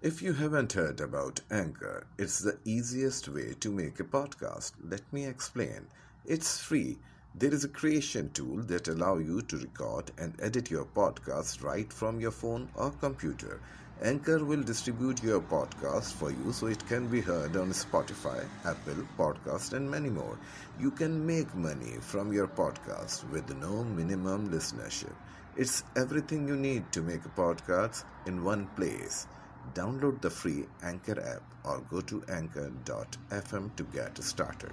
If you haven't heard about Anchor, it's the easiest way to make a podcast. Let me explain. It's free. There is a creation tool that allows you to record and edit your podcast right from your phone or computer. Anchor will distribute your podcast for you so it can be heard on Spotify, Apple Podcast and many more. You can make money from your podcast with no minimum listenership. It's everything you need to make a podcast in one place. Download the free Anchor app or go to anchor.fm to get started.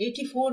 84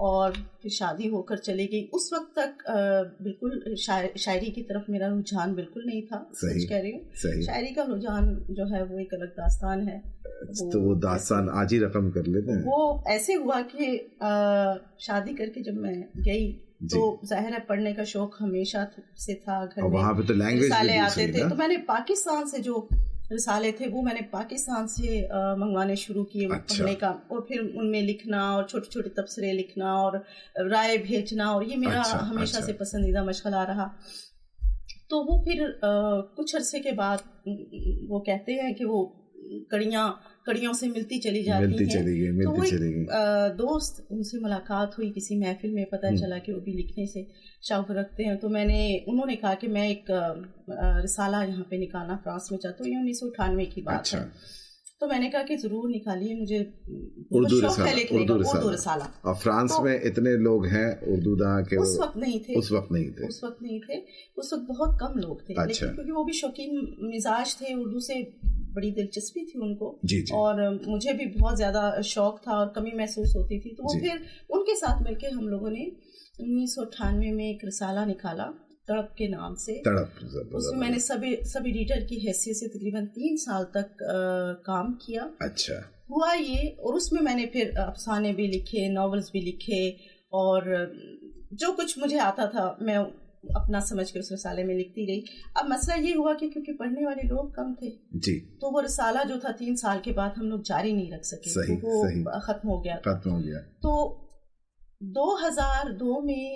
اور پھر شادی ہو کر چلی گئی. اس وقت تک بالکل شاعری کی طرف میرا رجحان بالکل نہیں تھا. سچ کہہ رہی ہوں, شاعری کا رجحان جو ہے وہ ایک الگ داستان ہے. تو وہ داستان آج ہی رقم کر لیتے ہیں. وہ ایسے ہوا کہ شادی کر کے جب میں گئی تو ظاہر ہے پڑھنے کا شوق ہمیشہ سے تھا. گھر میں رسالے آتے تھے تو میں نے پاکستان سے جو رسالے تھے وہ میں نے پاکستان سے منگوانے شروع کیے پڑھنے کا, اور پھر ان میں لکھنا اور چھوٹے چھوٹے تبصرے لکھنا اور رائے بھیجنا, اور یہ میرا ہمیشہ سے پسندیدہ مشغلہ رہا. تو وہ پھر کچھ عرصے کے بعد وہ کہتے ہیں کہ وہ کڑیوں سے ملتی چلی جاتی ہیں. تو وہ دوست ان سے ملاقات ہوئی کسی محفل میں, پتہ چلا کہ وہ بھی لکھنے سے شوق رکھتے ہیں. تو انہوں نے کہا کہ میں ایک رسالہ یہاں پہ نکالنا فرانس میں چاہتا ہوں. یہ 1998 کی بات ہے. تو میں نے کہا کہ ضرور نکالیے, مجھے اردو رسالہ. اور فرانس میں اتنے لوگ ہیں اردو داں کے اس وقت نہیں تھے. اس وقت بہت کم لوگ تھے, لیکن کیونکہ وہ بھی شوقین مزاج تھے, اردو سے بڑی دلچسپی تھی ان کو, اور مجھے بھی بہت زیادہ شوق تھا اور کمی محسوس ہوتی تھی. تو وہ پھر ان کے ساتھ مل کے ہم لوگوں نے 1998 میں ایک رسالہ نکالا تڑپ کے نام سے. اس میں نے سب ایڈیٹر کی حیثیت سے تقریباً 3 سال تک کام کیا. اچھا ہوا یہ, اور اس میں نے پھر افسانے بھی لکھے, ناولز بھی لکھے, اور جو کچھ مجھے آتا تھا میں اپنا سمجھ کے اس رسالے میں لکھتی رہی. اب مسئلہ یہ ہوا کہ کیونکہ پڑھنے والے لوگ کم تھے تو وہ رسالہ جو تھا 3 سال کے بعد ہم لوگ جاری نہیں رکھ سکے, وہ ختم ہو گیا. تو 2002 میں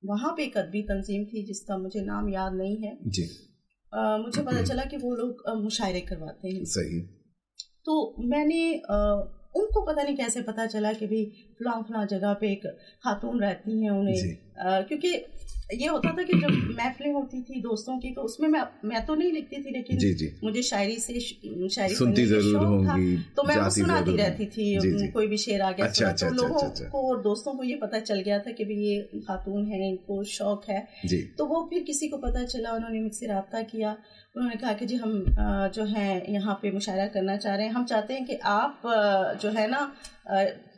وہاں پہ ایک ادبی تنظیم تھی جس کا مجھے نام یاد نہیں ہے. مجھے پتا چلا کہ وہ لوگ مشاعرے کرواتے ہیں. صحیح. تو میں نے ان کو پتہ نہیں کیسے پتا چلا کہ بھی فلاں جگہ پہ ایک خاتون رہتی ہیں انہیں, کیونکہ یہ ہوتا تھا کہ جب محفلیں ہوتی تھی دوستوں کی تو اس میں تو نہیں لکھتی تھی, لیکن مجھے شاعری سنتی ضرور ہوں گی تو میں وہ سناتی رہتی تھی. کوئی بھی شعر آ گیا تو لوگوں کو اور دوستوں کو یہ پتا چل گیا تھا کہ بھی یہ خاتون ہے, ان کو شوق ہے. تو وہ پھر کسی کو پتا چلا, انہوں نے مجھ سے رابطہ کیا. انہوں نے کہا کہ جی ہم جو ہیں یہاں پہ مشاعرہ کرنا چاہ رہے ہیں, ہم چاہتے ہیں کہ آپ جو ہے نا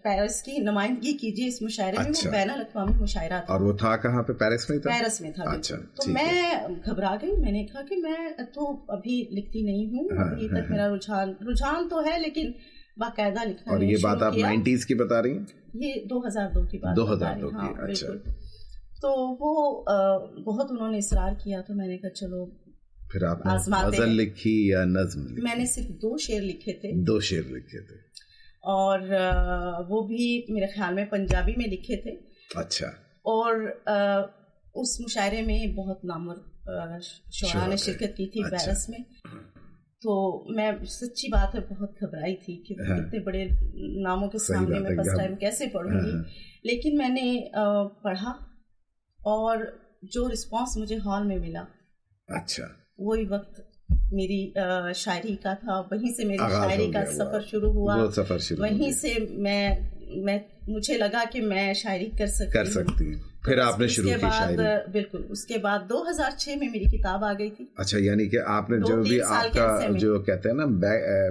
پیرس کی نمائندگی کیجیے اس مشاعرے میں. وہ بین الاقوامی مشاعرہ تھا. اور وہ تھا کہاں پہ؟ پیرس میں تھا. پیرس میں تھا. تو میں گھبرا گئی. میں نے کہا کہ میں تو ابھی لکھتی نہیں ہوں, ابھی تک میرا رجحان تو ہے لیکن باقاعدہ لکھنا. اور یہ بات آپ 90s کی بتا رہی ہیں؟ یہ 2002 کی بات. 2002 کی. اچھا. تو وہ بہت انہوں نے اصرار کیا تو میں نے کہا چلو. پھر آپ نے غزل لکھی یا نظم لکھی؟ میں نے صرف 2 شعر لکھے تھے. 2 شعر لکھے تھے. اور وہ بھی میرے خیال میں پنجابی میں لکھے تھے. اچھا. اور اس مشاعرے میں بہت نامور شعراء نے شرکت کی تھی پیرس میں. تو میں سچی بات ہے بہت گھبرائی تھی کہ اتنے بڑے ناموں کے سامنے میں فرسٹ ٹائم کیسے پڑھوں گی. لیکن میں نے پڑھا اور جو رسپانس مجھے ہال میں ملا, اچھا, وہی وقت میری شاعری کا تھا. وہیں سے میری شاعری کا سفر شروع ہوا. وہیں سے مجھے لگا کہ میں شاعری کر سکتی ہوں. پھر آپ نے شروع کی شاعری؟ بالکل. اس کے بعد 2006 میں میری کتاب آ گئی تھی. اچھا, یعنی کہ آپ نے جو بھی آپ کا جو کہتے ہیں نا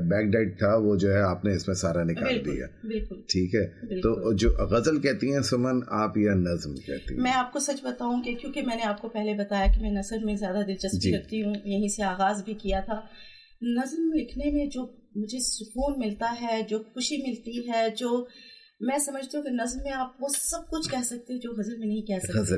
بیک ڈیٹ تھا وہ جو ہے آپ نے اس میں سارا نکال دیا. بالکل ٹھیک ہے. تو جو غزل کہتی ہیں سمن آپ یا نظم کہتی ہیں؟ میں آپ کو سچ بتاؤں کہ کیونکہ میں نے آپ کو پہلے بتایا کہ میں نثر میں زیادہ دلچسپی رکھتی ہوں, یہیں سے آغاز بھی کیا تھا. نظم لکھنے میں جو مجھے سکون ملتا ہے, جو خوشی ملتی ہے, جو میں سمجھتی ہوں کہ نظم میں آپ وہ سب کچھ کہہ سکتے ہیں جو غزل میں نہیں کہہ سکتے.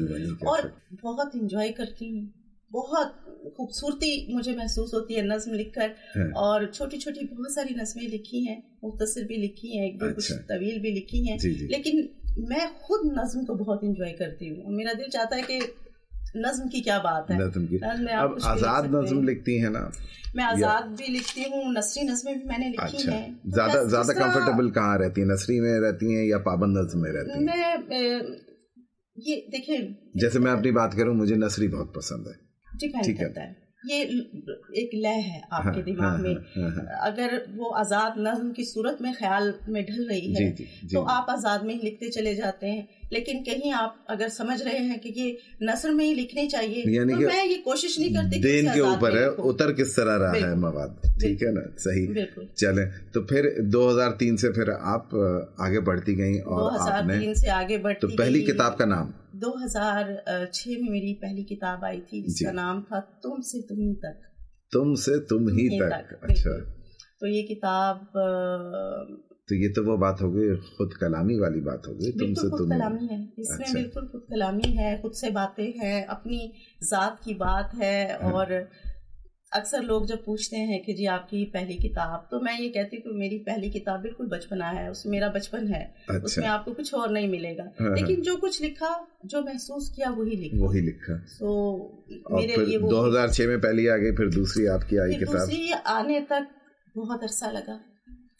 اور بہت انجوائے کرتی ہوں, بہت خوبصورتی مجھے محسوس ہوتی ہے نظم لکھ کر. اور چھوٹی چھوٹی بہت ساری نظمیں لکھی ہیں, مختصر بھی لکھی ہیں, ایک دو کچھ طویل بھی لکھی ہیں. لیکن میں خود نظم کو بہت انجوائے کرتی ہوں. میرا دل چاہتا ہے کہ نظم کی کیا بات ہے. اب آزاد نظم لکھتی ہیں نا؟ میں آزاد بھی لکھتی ہوں, نثری نظمیں بھی میں نے لکھی ہیں. زیادہ کمفرٹیبل کہاں رہتی ہیں, نثری میں رہتی ہیں یا پابند نظم میں رہتی ہیں؟ میں یہ دیکھیں, جیسے میں اپنی بات کروں, مجھے نثری بہت پسند ہے. ڈیپینڈ کرتا ہے, یہ ایک لے ہے آپ کے دماغ میں. اگر وہ آزاد نظم کی صورت میں خیال میں ڈھل رہی ہے تو آپ آزاد میں ہی لکھتے چلے جاتے ہیں. لیکن کہیں آپ اگر سمجھ رہے ہیں کہ یہ نثر میں ہی لکھنی چاہیے تو میں یہ کوشش نہیں کرتی. دین کے اوپر ہے اتر کس طرح رہا ہے مواد, ٹھیک ہے نا, صحیح. چلیں تو پھر 2003 سے پھر آپ آگے بڑھتی گئیں, اور 2003 سے آگے بڑھتی. تو پہلی کتاب کا نام 2006 میں میری پہلی کتاب آئی تھی جس کا نام تھا تم سے تم ہی تک. تم سے تم ہی تک, اچھا. تو یہ کتاب, تو یہ تو وہ بات ہو گئی, خود کلامی والی بات ہو گئی. تم سے خود کلامی ہے اس میں, بالکل خود کلامی ہے, خود سے باتیں ہیں, اپنی ذات کی بات ہے. اور اکثر لوگ جب پوچھتے ہیں کہ جی آپ کی پہلی کتاب, تو میں یہ کہتی ہوں کہ میری پہلی کتاب بالکل بچپنا ہے, اس میں میرا بچپن ہے, اس میں آپ کو کچھ اور نہیں ملے گا, لیکن جو کچھ لکھا, جو محسوس کیا وہی لکھا. تو میرے لیے 2006 میں پہلی آ گئی, پھر دوسری آپ کی آئی کتاب. دوسری آنے تک بہت عرصہ لگا,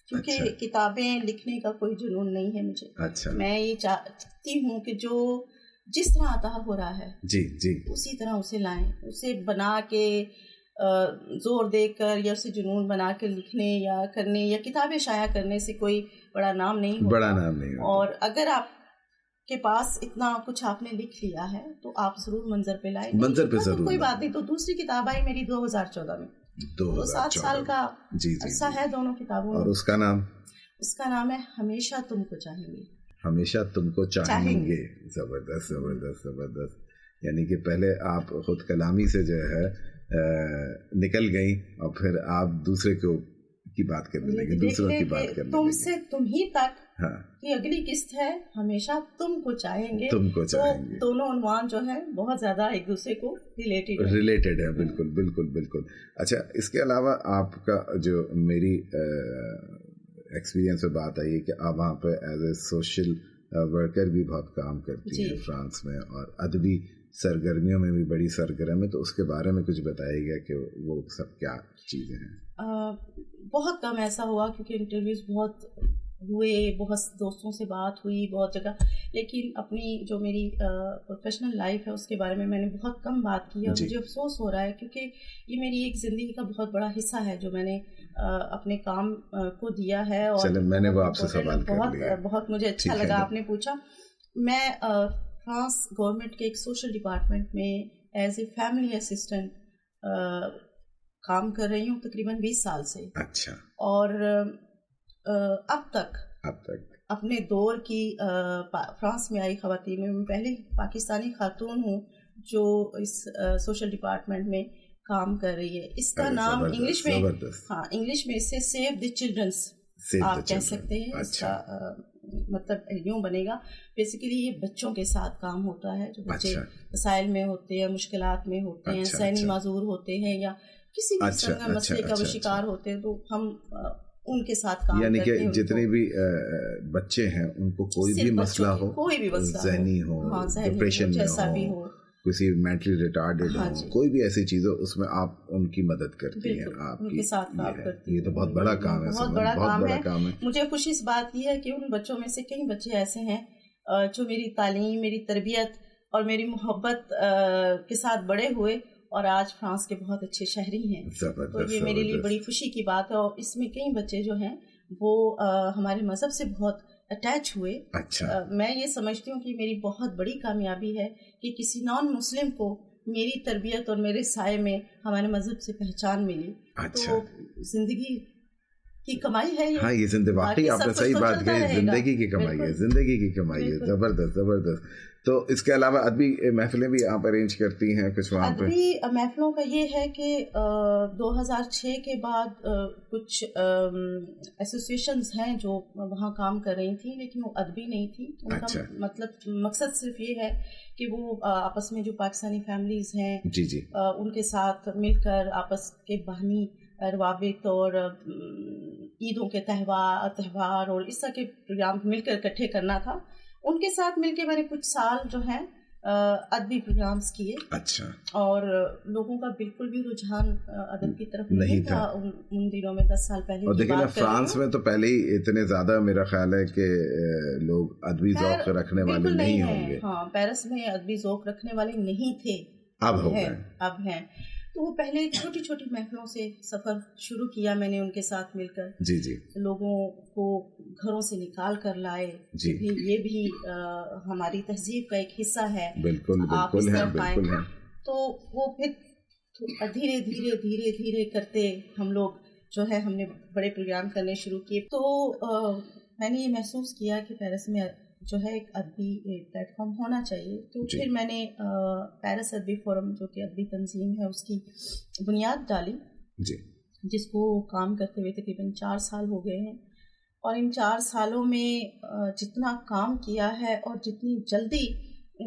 کیونکہ کتابیں لکھنے کا کوئی جنون نہیں ہے مجھے. میں یہ چاہتی ہوں کہ جو جس طرح عطا ہو رہا ہے جی اسی طرح اسے لائیں, اسے بنا کے زور دے کر یا اسے جنون بنا کے لکھنے یا کرنے یا کتابیں شائع کرنے سے کوئی بڑا نام نہیں ہوتا. اور اگر آپ کے پاس اتنا کچھ آپ نے لکھ لیا ہے تو آپ ضرور منظر پہ لائیں. منظر پہ ضرور, کوئی بات نہیں. تو دوسری کتاب آئی میری 2014 میں, 7 سال کا عرصہ ہے دونوں کتابوں. اور اس کا نام ہے ہمیشہ تم کو چاہیں گے. ہمیشہ تم کو چاہیں گے. زبردست زبردست زبردست. یعنی کہ پہلے آپ خود کلامی سے جو ہے نکل گئی, اور پھر آپ دوسرے کی بات کرنے لگے, دوسروں کی بات کرنے لگے. تم سے تم ہی تک کی اگلی قسط ہے ہمیشہ تم کو چاہیں گے. دونوں عنوان جو ہے بہت زیادہ ایک دوسرے کو ریلیٹڈ ہے. بالکل بالکل بالکل. اچھا, اس کے علاوہ آپ کا جو میری ایکسپیرینس میں بات آئی ہے کہ آپ وہاں پہ ایز اے سوشل ورکر بھی بہت کام کرتی ہیں فرانس میں, اور ادبی سرگرمیوں میں بھی بڑی سرگرم ہے, تو اس کے بارے میں کچھ بتائیے گا کہ وہ سب کیا چیزیں ہیں. بہت کم ایسا ہوا, کیونکہ انٹرویوز بہت ہوئے, بہت دوستوں سے بات ہوئی بہت جگہ, لیکن اپنی جو میری پروفیشنل لائف ہے اس کے بارے میں نے بہت کم بات کی. اور مجھے افسوس ہو رہا ہے, کیونکہ یہ میری ایک زندگی کا بہت بڑا حصہ ہے جو میں نے اپنے کام کو دیا ہے. اور میں نے وہ آپ سے سوال کر لیا, بہت مجھے اچھا لگا آپ نے پوچھا. میں فرانس گورنمنٹ کے ایک سوشل ڈپارٹمنٹ میں ایز اے فیملی اسسٹنٹ کام کر رہی ہوں تقریباً 20 سال سے. اچھا. اور اب تک اپنے دور کی فرانس میں آئی خواتین میں پہلی پاکستانی خاتون ہوں جو اس سوشل ڈپارٹمنٹ میں کام کر رہی ہے. اس کا نام انگلش میں اسے سیو دی چلڈرنس آپ کہہ سکتے ہیں. اس کا مطلب یوں بنے گا, بیسیکلی یہ بچوں کے ساتھ کام ہوتا ہے جو بچے مسائل میں ہوتے ہیں, مشکلات میں ہوتے ہیں, ذہنی معذور ہوتے ہیں, یا کسی بھی قسم کا مسئلے کا وہ شکار ہوتے ہیں, تو ہم ان کے ساتھ کام یعنی کہ جتنے بھی بچے ہیں ان کو کوئی بھی مسئلہ ہو, کوئی بھی مسئلہ ذہنی ہو, ڈپریشن میں ہو, کسی مینٹلی ریٹارڈیڈ ہو, کوئی بھی ایسی چیز ہو, اس میں آپ ان کی مدد کرتی ہیں. آپ کے ساتھ کام کرتی ہیں. یہ تو بہت بڑا کام ہے, بہت بڑا کام ہے. مجھے خوشی اس بات کی ہے کہ ان بچوں میں سے کئی بچے ایسے ہیں جو میری تعلیم, میری تربیت اور میری محبت کے ساتھ بڑے ہوئے اور آج فرانس کے بہت اچھے شہری ہیں. تو یہ میرے لیے بڑی خوشی کی بات ہے. اور اس میں کئی بچے جو ہیں وہ ہمارے مذہب سے بہت اٹیچ ہوئے. میں یہ سمجھتی ہوں کہ میری بہت بڑی کامیابی ہے کہ کسی نان مسلم کو میری تربیت اور میرے سائے میں ہمارے مذہب سے پہچان ملی. تو زندگی کی کمائی ہے یہ. ہاں, یہ زندگی, واقعی آپ نے صحیح بات کہی, زندگی کی کمائی ہے, زندگی کی کمائی ہے. زبردست زبردست. تو اس کے علاوہ ادبی محفلیں بھی آپ ارینج کرتی ہیں کچھ وہاں پہ؟ ادبی محفلوں کا یہ ہے کہ 2006 کے بعد کچھ ایسوسیشنز ہیں جو وہاں کام کر رہی تھیں, لیکن وہ ادبی نہیں تھی. ان کا مطلب مقصد صرف یہ ہے کہ وہ آپس میں جو پاکستانی فیملیز ہیں ان کے ساتھ مل کر آپس کے باہمی روابط اور عیدوں کے تہوار اور اس طرح کے پروگرام مل کر اکٹھے کرنا تھا. ان کے ساتھ مل کے میں نے کچھ سال جو ہیں ادبی پروگرامز کیے. اچھا. اور لوگوں کا بالکل بھی رجحان ادب کی طرف نہیں تھا ان دنوں میں, 10 سال پہلے. اور دیکھیں نا, فرانس میں تو پہلے ہی اتنے زیادہ میرا خیال ہے کہ لوگ ادبی ذوق رکھنے والے نہیں ہوں گے. ہاں, پیرس میں ادبی ذوق رکھنے والے نہیں تھے, اب ہو گئے, اب ہیں. تو وہ پہلے چھوٹی چھوٹی محفلوں سے سفر شروع کیا میں نے ان کے ساتھ مل کر. جی جی. لوگوں کو گھروں سے نکال کر لائے. جی. یہ بھی ہماری تہذیب کا ایک حصہ ہے. بالکل بالکل ہے بالکل ہے. تو وہ پھر دھیرے دھیرے دھیرے دھیرے کرتے ہم لوگ جو ہے ہم نے بڑے پروگرام کرنے شروع کیے. تو میں نے یہ محسوس کیا کہ پیرس میں جو ہے ایک ادبی پلیٹ فارم ہونا چاہیے. تو پھر میں نے پیرس ادبی فورم جو کہ ادبی تنظیم ہے اس کی بنیاد ڈالی جی، جس کو کام کرتے ہوئے تقریباً 4 سال ہو گئے ہیں. اور ان 4 سالوں میں جتنا کام کیا ہے اور جتنی جلدی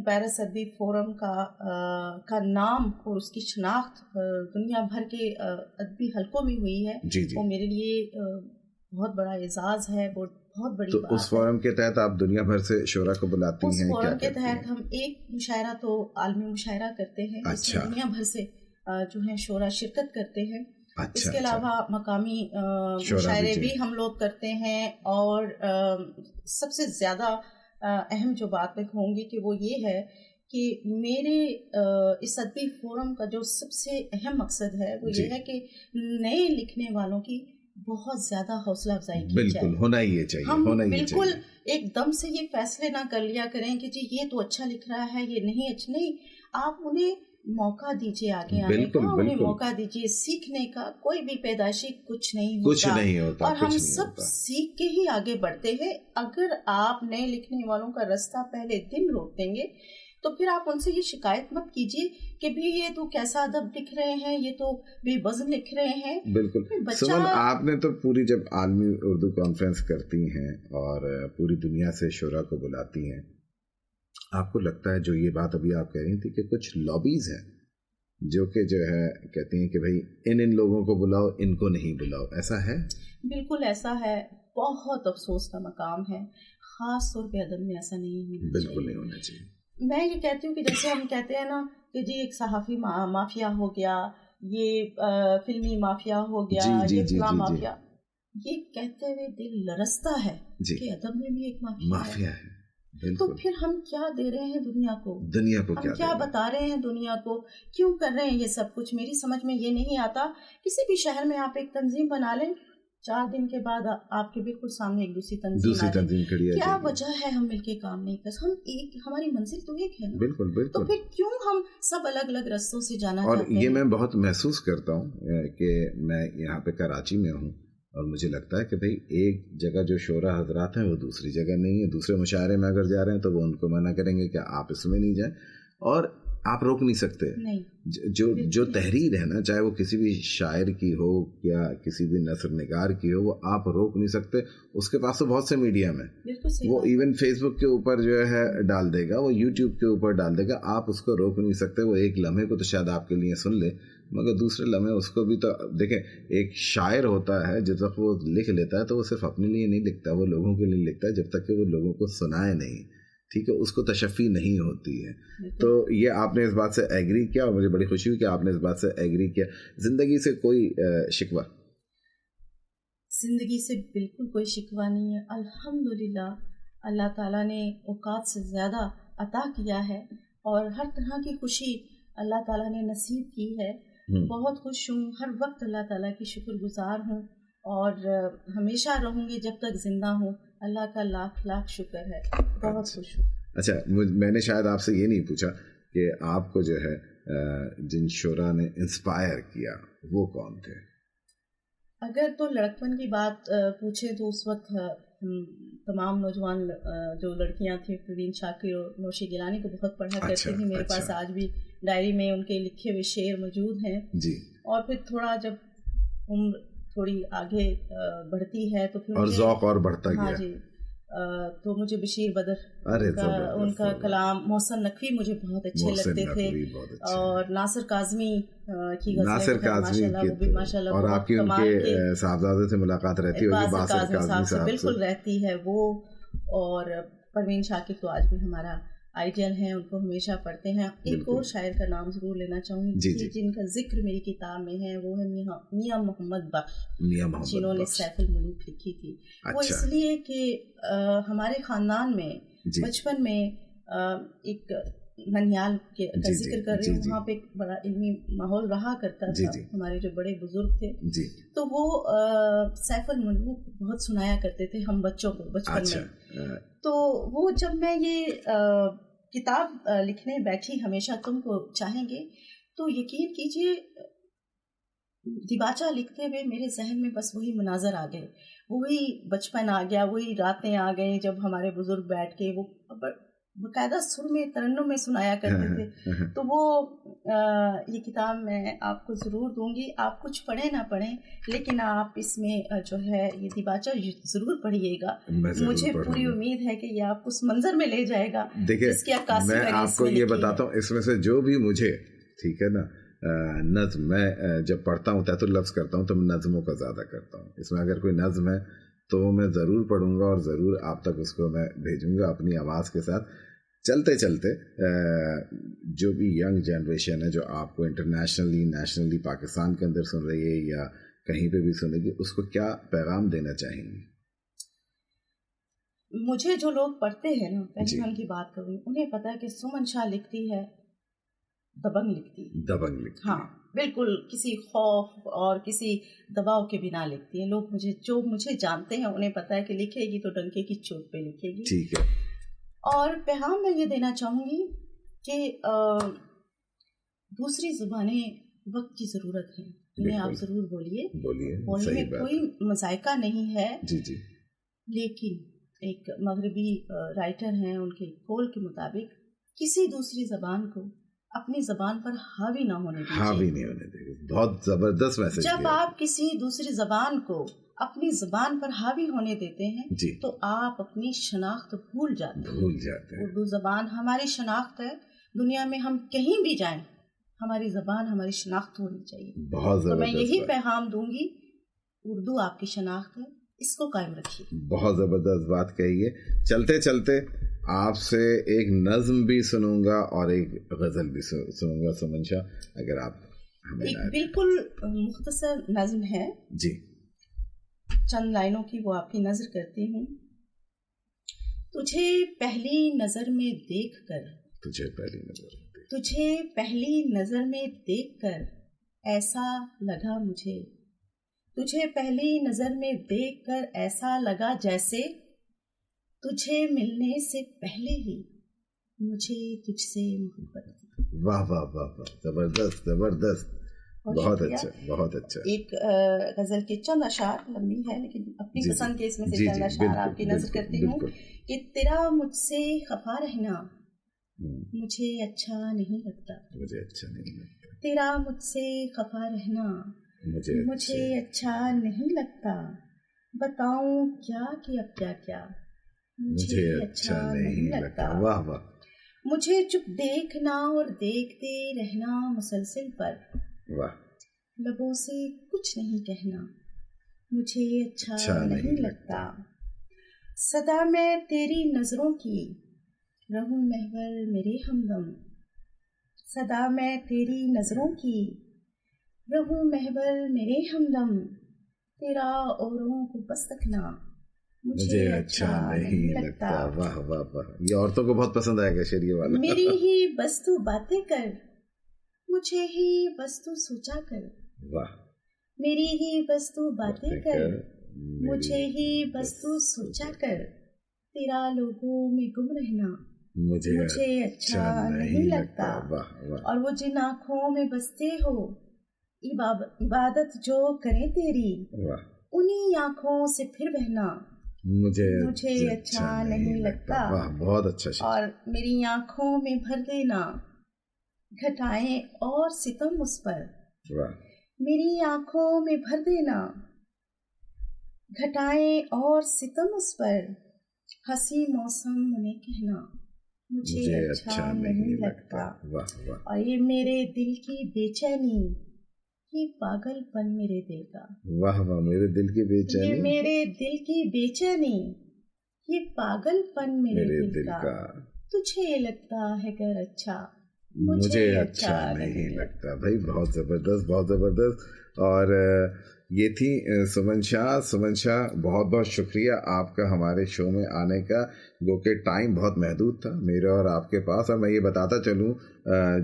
پیرس ادبی فورم کا نام اور اس کی شناخت دنیا بھر کے ادبی حلقوں میں ہوئی ہے وہ میرے لیے بہت بڑا اعزاز ہے، بہت بڑی بات ہے. اس فورم کے تحت آپ دنیا بھر سے شعراء کو بلاتی ہیں؟ اس فورم کے تحت ہم ایک مشاعرہ تو عالمی مشاعرہ کرتے ہیں جس میں دنیا بھر سے جو ہیں شعراء شرکت کرتے ہیں. اس کے علاوہ مقامی مشاعرے بھی ہم لوگ کرتے ہیں. اور سب سے زیادہ اہم جو بات میں کہوں گی کہ وہ یہ ہے کہ میرے اس ادبی فورم کا جو سب سے اہم مقصد ہے وہ یہ ہے کہ نئے لکھنے والوں کی بہت زیادہ حوصلہ افزائی کی جائے. بالکل ہونا ہی چاہیے. ہم بالکل ایک دم سے یہ فیصلے نہ کر لیا کریں کہ جی یہ تو اچھا لکھ رہا ہے یہ نہیں اچھا. نہیں، آپ انہیں موقع دیجیے آگے آنے کا، انہیں موقع دیجیے سیکھنے کا. کوئی بھی پیدائشی کچھ نہیں ہوتا اور ہم سب سیکھ کے ہی آگے بڑھتے ہیں. اگر آپ نئے لکھنے والوں کا راستہ پہلے دن روک دیں گے تو پھر آپ ان سے یہ شکایت مت کیجیے کہ بھی یہ تو کیسا ادب لکھ رہے ہیں، یہ تو بے وزن لکھ رہے ہیں. بالکل. سمن، آپ نے تو پوری جب عالمی اردو کانفرنس کرتی ہیں اور پوری دنیا سے شعراء کو بلاتی ہیں، آپ کو لگتا ہے جو یہ بات ابھی آپ کہہ رہی تھی کہ کچھ لابیز ہیں جو کہ جو ہے کہتی ہیں کہ بھائی ان لوگوں کو بلاؤ، ان کو نہیں بلاؤ، ایسا ہے؟ بالکل ایسا ہے. بہت افسوس کا مقام ہے. خاص طور پہ ادب میں ایسا نہیں ہونا چاہیے. بالکل نہیں ہونا چاہیے. میں یہ کہتی ہوں کہ جیسے ہم کہتے ہیں نا کہ جی ایک صحافی مافیا ہو گیا، یہ فلمی مافیا ہو گیا، یہ فلاں مافیا، یہ کہتے ہوئے دل لرزتا ہے کہ ادب میں بھی ایک مافیا ہے. تو پھر ہم کیا دے رہے ہیں دنیا کو ہم کیا بتا رہے ہیں دنیا کو، کیوں کر رہے ہیں یہ سب کچھ؟ میری سمجھ میں یہ نہیں آتا. کسی بھی شہر میں آپ ایک تنظیم بنا لیں، 4 دن کے بعد آپ کے بالکل سامنے ایک دوسری تنظیم کھڑی ہے. کیا وجہ ہے ہم مل کے کام نہیں کر؟ ہم ایک، ہماری منزل تو ایک ہے نا. بالکل بالکل. تو پھر کیوں ہم سب الگ الگ رستوں سے جانا اور چاہتے ہیں؟ یہ میں بہت محسوس کرتا ہوں کہ میں یہاں پہ کراچی میں ہوں اور مجھے لگتا ہے کہ بھئی ایک جگہ جو شعراء حضرات ہیں وہ دوسری جگہ نہیں ہے. دوسرے مشاعرے میں اگر جا رہے ہیں تو وہ ان کو منع کریں گے کہ آپ اس میں نہیں جائیں، اور آپ روک نہیں سکتے. جو تحریر ہے نا، چاہے وہ کسی بھی شاعر کی ہو یا کسی بھی نثر نگار کی ہو، وہ آپ روک نہیں سکتے. اس کے پاس تو بہت سے میڈیم ہے، وہ ایون فیس بک کے اوپر جو ہے ڈال دے گا، وہ یوٹیوب کے اوپر ڈال دے گا. آپ اس کو روک نہیں سکتے. وہ ایک لمحے کو تو شاید آپ کے لیے سن لے، مگر دوسرے لمحے اس کو بھی تو دیکھیں. ایک شاعر ہوتا ہے جب تک وہ لکھ لیتا ہے تو وہ صرف اپنے لیے نہیں لکھتا، وہ لوگوں کے لیے لکھتا ہے جب تک کہ وہ لوگوں کو سنائے نہیں. ٹھیک ہے، اس کو تشفی نہیں ہوتی ہے. تو یہ آپ نے اس بات سے ایگری کیا اور مجھے بڑی خوشی ہوئی کہ آپ نے اس بات سے ایگری کیا. زندگی سے کوئی شکوہ؟ زندگی سے بالکل کوئی شکوہ نہیں ہے. الحمدللہ اللہ تعالیٰ نے اوقات سے زیادہ عطا کیا ہے اور ہر طرح کی خوشی اللہ تعالیٰ نے نصیب کی ہے. بہت خوش ہوں، ہر وقت اللہ تعالیٰ کی شکر گزار ہوں اور ہمیشہ رہوں گی جب تک زندہ ہوں. اللہ کا لاکھ لاکھ شکر ہے. بہت خوش ہوں. اچھا، میں نے شاید آپ سے یہ نہیں پوچھا کہ آپ کو جو ہے جن شعراء نے انسپائر کیا وہ کون تھے؟ اگر تو لڑکپن کی بات پوچھے تو اس وقت تمام نوجوان جو لڑکیاں تھیں پروین شاکر اور نوشی گیلانی کو بہت پڑھا کرتی تھیں. میرے پاس آج بھی ڈائری میں ان کے لکھے ہوئے شعر موجود ہیں. جی. اور پھر تھوڑا جب عمر تھوڑی آگے بڑھتی ہے تو پھر اور ذوق اور بڑھتا گیا. ہاں جی. تو مجھے بشیر بدر ان کا کلام، محسن نقوی مجھے بہت اچھے لگتے تھے اور ناصر کاظمی کی غزلیں ماشاء اللہ. اور آپ کی ان کے صاحبزادے سے ملاقات رہتی ہوگی؟ باسل کاظمی صاحب سے بالکل رہتی ہے وہ. اور پروین شاکر تو آج بھی ہمارا آئیڈیل ہیں، ان کو ہمیشہ پڑھتے ہیں. ایک اور شاعر کا نام ضرور لینا چاہوں گی جن کا ذکر میری کتاب میں ہے، وہ ہے میاں محمد بخش، جنہوں نے سیف الملوک لکھی تھی. وہ اس لیے کہ ہمارے خاندان میں بچپن میں ایک ننیال کے ذکر کر رہی ہوں، وہاں پہ ایک بڑا علمی ماحول رہا کرتا تھا، ہمارے جو بڑے بزرگ تھے تو وہ سیف الملوک بہت سنایا کرتے تھے ہم بچوں کو بچپن میں. تو وہ جب میں یہ کتاب لکھنے بیٹھی ہمیشہ تم کو چاہیں گے، تو یقین کیجئے دیباچہ لکھتے ہوئے میرے ذہن میں بس وہی مناظر آ گئے، وہی بچپن آ گیا، وہی راتیں آ گئیں جب ہمارے بزرگ بیٹھ کے وہ باقاعدہ سر میں ترنم میں سنایا کرتے تھے. تو وہ یہ کتاب میں آپ کو ضرور دوں گی، آپ کچھ پڑھیں نہ پڑھیں لیکن آپ اس میں جو ہے یہ دیباچہ ضرور پڑھیے گا. مجھے پوری امید ہے کہ یہ آپ اس منظر میں لے جائے گا. دیکھیے میں آپ کو یہ بتاتا ہوں، اس میں سے جو بھی مجھے ٹھیک ہے نا نظم، میں جب پڑھتا ہوں تحت اللفظ کرتا ہوں تو میں نظموں کا زیادہ کرتا ہوں. اس میں اگر کوئی نظم ہے تو میں ضرور پڑھوں گا اور ضرور آپ تک اس کو میں بھیجوں گا اپنی آواز کے ساتھ. چلتے چلتے جو بھی ینگ جنریشن ہے جو آپ کو انٹرنیشنلی نیشنلی پاکستان کے اندر سن رہی ہے یا کہیں پہ بھی سنے گی، اس کو کیا پیغام دینا چاہیں گی؟ مجھے جو لوگ پڑھتے ہیں نا، پہلے میں ان کی بات کروں، انہیں پتا ہے کہ سمن شاہ لکھتی ہے دبنگ لکھتی. ہاں بالکل، کسی خوف اور کسی دباؤ کے بنا لکھتی ہے. لوگ جو مجھے جانتے ہیں انہیں پتا ہے کہ لکھے گی تو ڈنکے کی چوٹ پہ لکھے گی. ٹھیک ہے. اور پیغام میں یہ دینا چاہوں گی کہ دوسری زبانیں وقت کی ضرورت ہے، انہیں آپ ضرور بولیے. بولنے میں کوئی مذائقہ نہیں ہے. جی. لیکن ایک مغربی رائٹر ہیں، ان کے قول کے مطابق کسی دوسری زبان کو اپنی زبان پر حاوی نہ ہونے دیجیے. بہت زبردست میسج. جب آپ کسی دوسری زبان کو اپنی زبان پر حاوی ہونے دیتے ہیں تو آپ اپنی شناخت بھول جاتے ہیں. اردو زبان ہماری شناخت ہے. دنیا میں ہم کہیں بھی جائیں ہماری زبان ہماری شناخت ہونی چاہیے. تو میں یہی پیغام دوں گی، اردو آپ کی شناخت ہے، اس کو قائم رکھیے. بہت زبردست بات کہیے. چلتے چلتے آپ سے ایک نظم بھی سنوں گا اور ایک غزل بھی سنوں گا سمن شاہ، اگر آپ ہمیں. ایک بالکل مختصر نظم ہے جی، چند لائنوں کی، وہ آپ کی نظر کرتی ہوں. تجھے پہلی نظر میں دیکھ کر ایسا لگا مجھے، تجھے پہلی نظر میں دیکھ کر ایسا لگا جیسے تجھے ملنے سے پہلے ہی مجھے تجھ سے محبت تھی. واہ واہ واہ واہ، زبردست زبردست، بہت اچھا بہت اچھا. ایک غزل کے چند اشعار، لمبی ہے لیکن اپنی پسند کے اس میں سے چند اشعار آپ کی نظر کرتی ہوں کہ تیرا مجھ سے خفا رہنا مجھے اچھا نہیں لگتا. تیرا مجھ سے خفا رہنا مجھے اچھا نہیں لگتا. بتاؤں کیا کہ اب کیا مجھے اچھا نہیں لگتا. واہ واہ. مجھے چپ دیکھنا اور دیکھتے رہنا مسلسل پر، لبوں سے کچھ نہیں کہنا مجھے اچھا نہیں لگتا. صدا میں تیری نظروں کی رہوں محور میرے ہمدم، صدا میں تیری نظروں کی رہوں محور میرے ہمدم. تیرا اوروں کو بس تکنا مجھے اچھا نہیں لگتا. واہ واہ واہ، یہ عورتوں کو بہت پسند آئے گا شعر یہ والا. میری ہی بس تو باتیں کر، مجھے ہی بس تو سوچا کر. واہ. میری ہی بس تو باتیں کر، مجھے ہی بس تو سوچا کر. تیرا لوگوں میں گم رہنا مجھے اچھا نہیں لگتا. اور وہ جن آنکھوں میں بستے ہو عبادت جو کریں تیری، انہی آنکھوں سے پھر بہنا مجھے اچھا نہیں لگتا. بہت اچھا. اور میری آنکھوں میں بھر دینا گھٹائیں اور ستم اس پر، میری آنکھوں میں بھر دینا گھٹائیں اور ستم اس پر. ہنسی موسم انہیں کہنا مجھے اچھا نہیں لگتا. اور یہ میرے دل کی بے چینی، یہ پاگل پن میرے دل کا. واہ واہ، میرے دل کی بے چینی، یہ میرے دل کی بے چینی، یہ پاگل پن میرے دل کا. تجھے لگتا ہے گر اچھا مجھے اچھا نہیں لگتا بھائی. بہت زبردست، بہت زبردست. اور یہ تھی سمن شاہ. سمن شاہ بہت بہت شکریہ آپ کا ہمارے شو میں آنے کا، گو کہ ٹائم بہت محدود تھا میرے اور آپ کے پاس. اور میں یہ بتاتا چلوں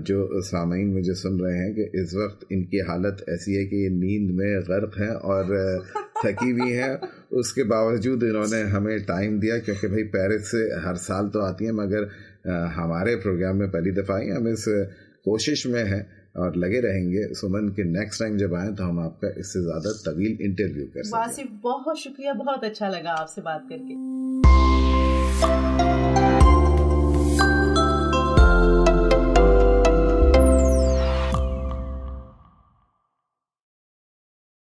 جو سامعین مجھے سن رہے ہیں کہ اس وقت ان کی حالت ایسی ہے کہ یہ نیند میں غرق ہیں اور تھکی ہوئی ہیں. اس کے باوجود انہوں نے ہمیں ٹائم دیا، کیونکہ بھائی پیرس سے ہر سال تو آتی ہیں مگر ہمارے پروگرام میں پہلی دفعہ آئی. ہم اس کوشش میں ہیں اور لگے رہیں گے سمن کہ نیکسٹ ٹائم جب آئیں تو ہم آپ کا اس سے زیادہ طویل انٹرویو کر سکیں. واصف بہت شکریہ، بہت اچھا لگا آپ سے بات کر کے.